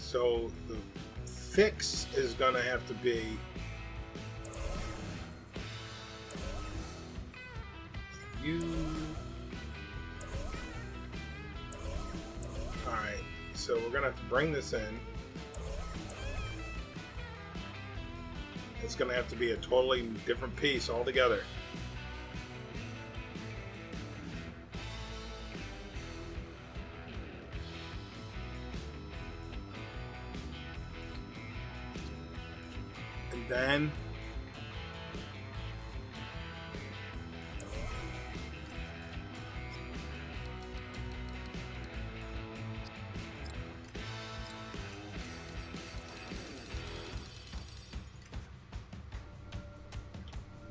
So the fix is going to have to be you. Alright, so we're going to have to bring this in. It's going to have to be a totally different piece altogether. And then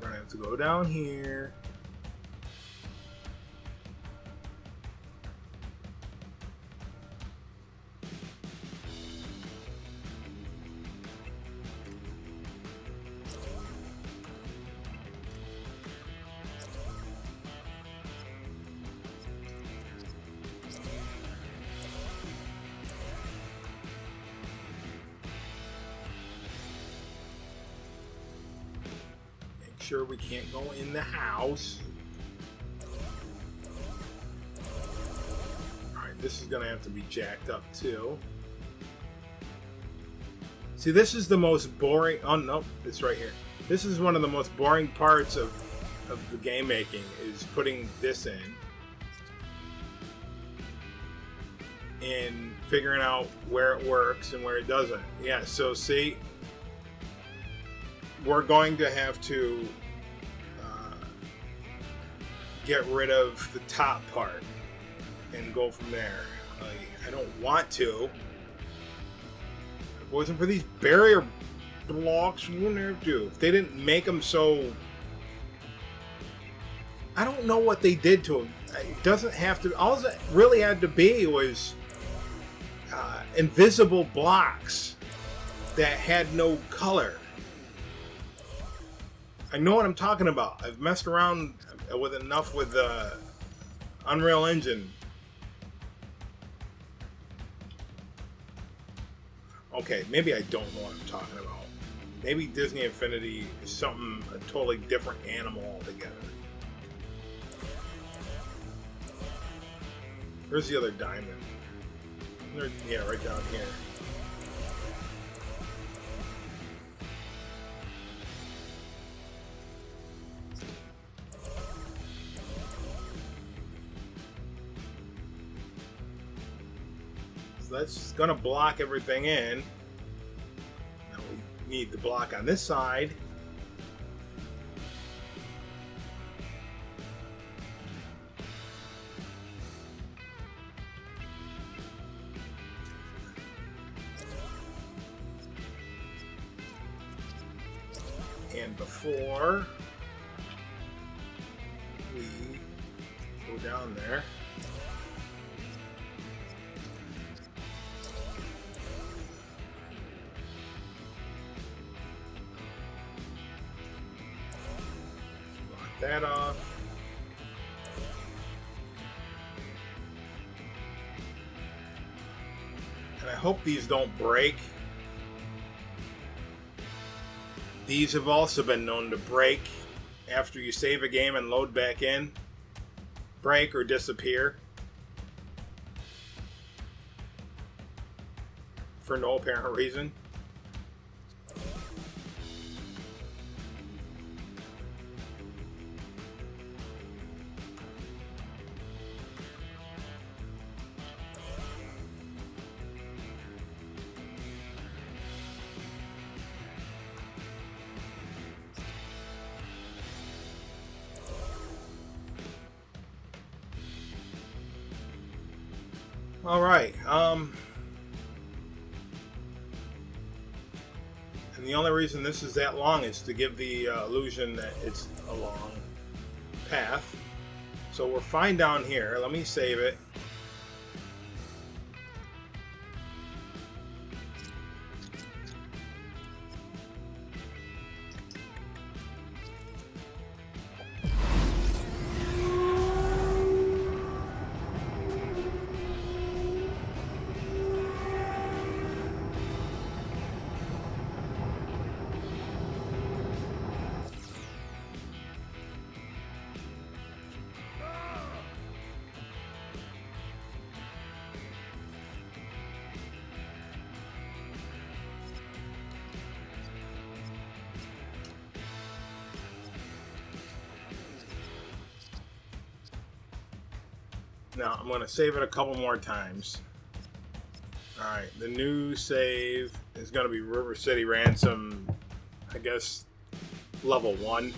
we're going to have to go down here. Sure we can't go in the house. Alright, this is gonna have to be jacked up too. See, this is the most boring. Oh no, it's right here. This is one of the most boring parts of the game making, is putting this in and figuring out where it works and where it doesn't. Yeah, so see, we're going to have to get rid of the top part and go from there. I don't want to. If it wasn't for these barrier blocks, we wouldn't have to. If they didn't make them so... I don't know what they did to them. It doesn't have to... All it really had to be was invisible blocks that had no color. I know what I'm talking about. I've messed around with enough with the Unreal Engine. Okay, maybe I don't know what I'm talking about. Maybe Disney Infinity is something, a totally different animal altogether. Where's the other diamond? Yeah, right down here. That's gonna block everything in. Now we need the block on this side. And before we go down there, that off. And I hope these don't break. These have also been known to break after you save a game and load back in. Break or disappear. For no apparent reason. All right. And the only reason this is that long is to give the illusion that it's a long path. So we're fine down here. Let me save it. Now I'm going to save it a couple more times. Alright, the new save is going to be River City Ransom, I guess, level 1.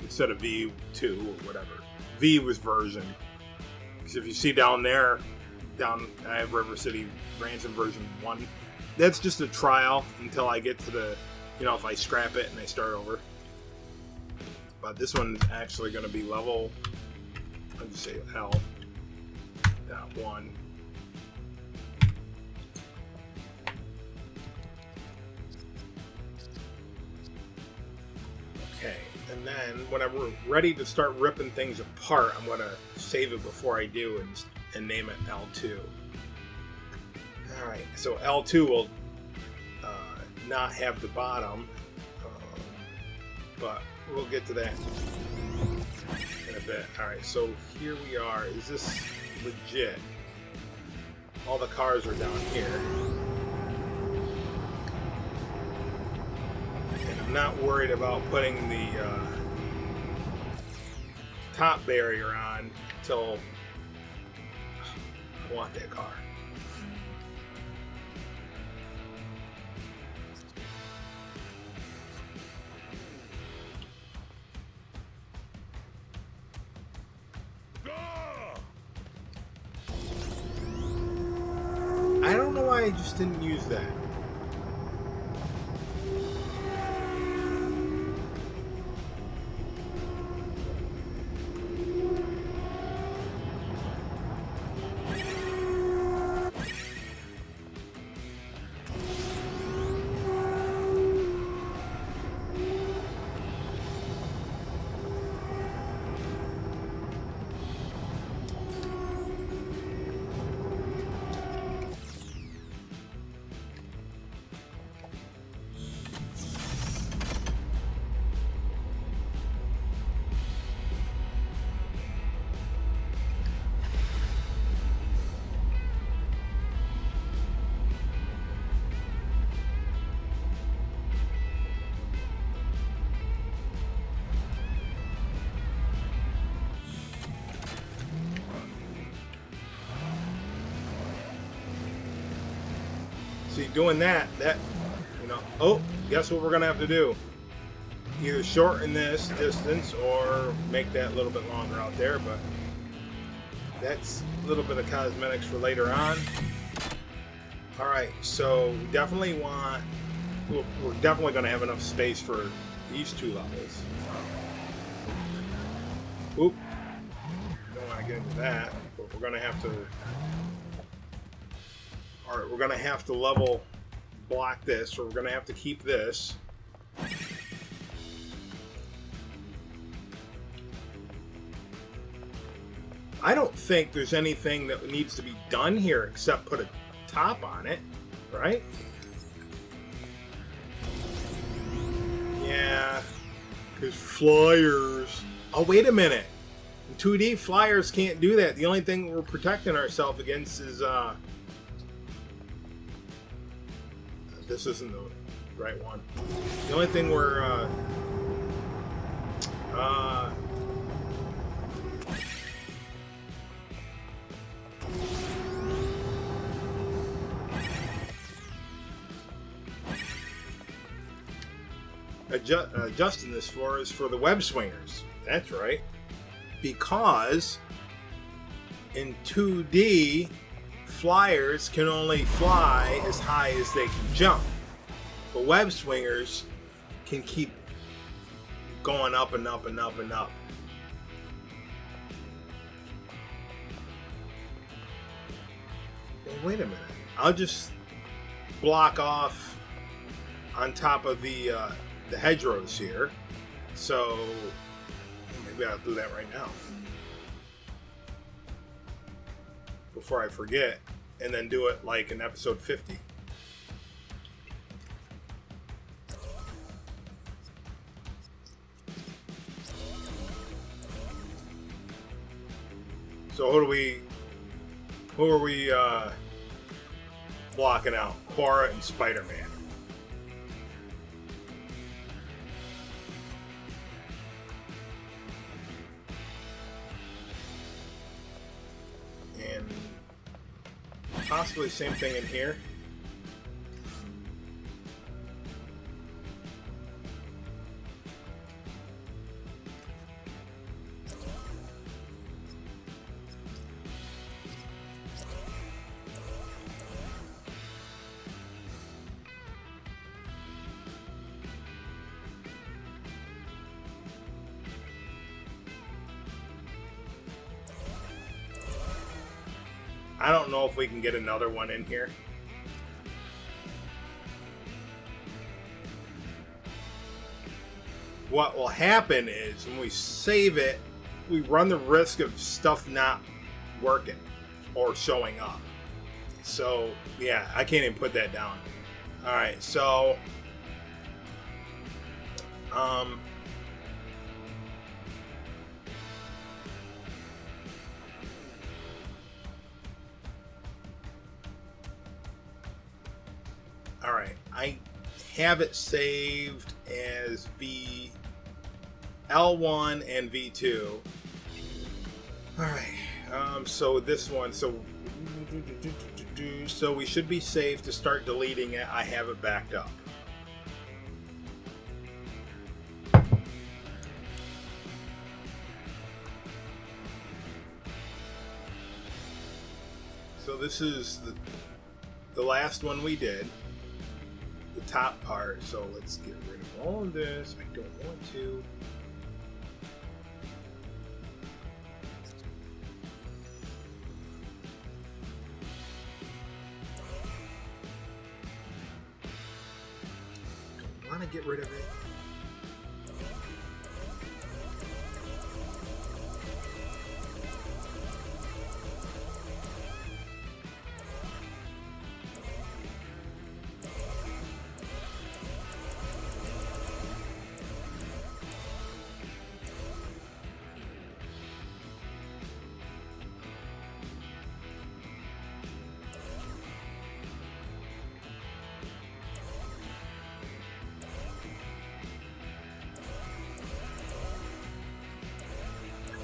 Instead of V2 or whatever. V was version. Because if you see down there, I have River City Ransom version 1. That's just a trial until I get to the, if I scrap it and I start over. But this one's actually going to be level, I'll just say L. That one. Okay, and then when I'm ready to start ripping things apart, I'm going to save it before I do and name it L2. Alright, so L2 will not have the bottom, but we'll get to that in a bit. Alright, so here we are. Is this legit? All the cars are down here. And I'm not worried about putting the top barrier on until I want that car. I don't know why I just didn't use that. See, doing that, oh, guess what we're going to have to do? Either shorten this distance or make that a little bit longer out there, but that's a little bit of cosmetics for later on. Alright, so we definitely we're definitely going to have enough space for these two levels. Oop. Don't want to get into that, but we're going to have to... Alright, we're going to have to level block this, so we're going to have to keep this. I don't think there's anything that needs to be done here except put a top on it, right? Yeah, because flyers... Oh, wait a minute. In 2D, flyers can't do that. The only thing we're protecting ourselves against is... This isn't the right one. The only thing we're adjusting this for is for the web swingers. That's right. Because in 2D, flyers can only fly as high as they can jump. But web swingers can keep going up and up and up and up. Well, wait a minute. I'll just block off on top of the hedgerows here. So maybe I'll do that right now. Before I forget, and then do it like in episode 50. So who are we blocking out? Quora and Spider-Man. possibly same thing in here. I don't know if we can get another one in here. What will happen is when we save it, we run the risk of stuff not working or showing up. So, yeah, I can't even put that down. Alright, so... Alright, I have it saved as L1 and V2. Alright, so this one, so we should be safe to start deleting it. I have it backed up. So this is the last one we did. The top part, so let's get rid of all of this. I don't want to. Don't want to get rid of it.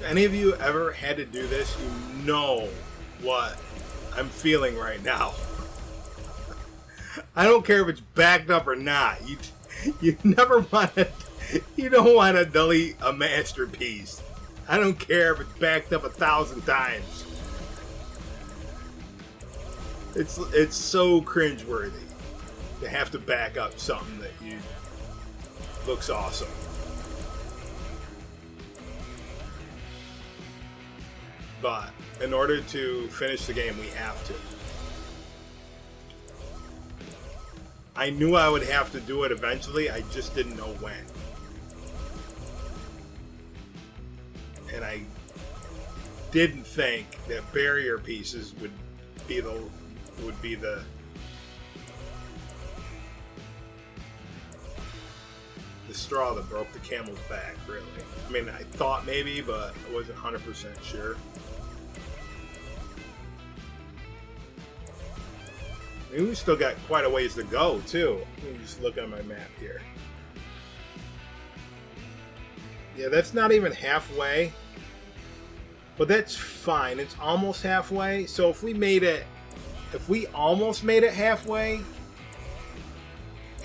Any of you ever had to do this, you know what I'm feeling right now. I don't care if it's backed up or not. You never want to. You don't want to delete a masterpiece. I don't care if it's backed up 1,000 times. It's so cringeworthy to have to back up something that looks awesome. But in order to finish the game, we have to. I knew I would have to do it eventually, I just didn't know when. And I didn't think that barrier pieces would be the straw that broke the camel's back, really. I mean, I thought maybe, but I wasn't 100% sure. I mean, we still got quite a ways to go, too. Let me just look on my map here. Yeah, that's not even halfway. But that's fine. It's almost halfway. So if we almost made it halfway,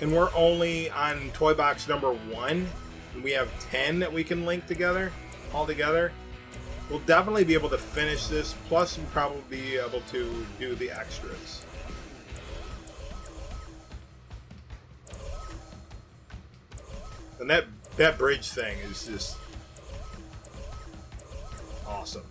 and we're only on toy box number 1, and we have 10 that we can link together, all together, we'll definitely be able to finish this. Plus, we'll probably be able to do the extras. And that bridge thing is just awesome.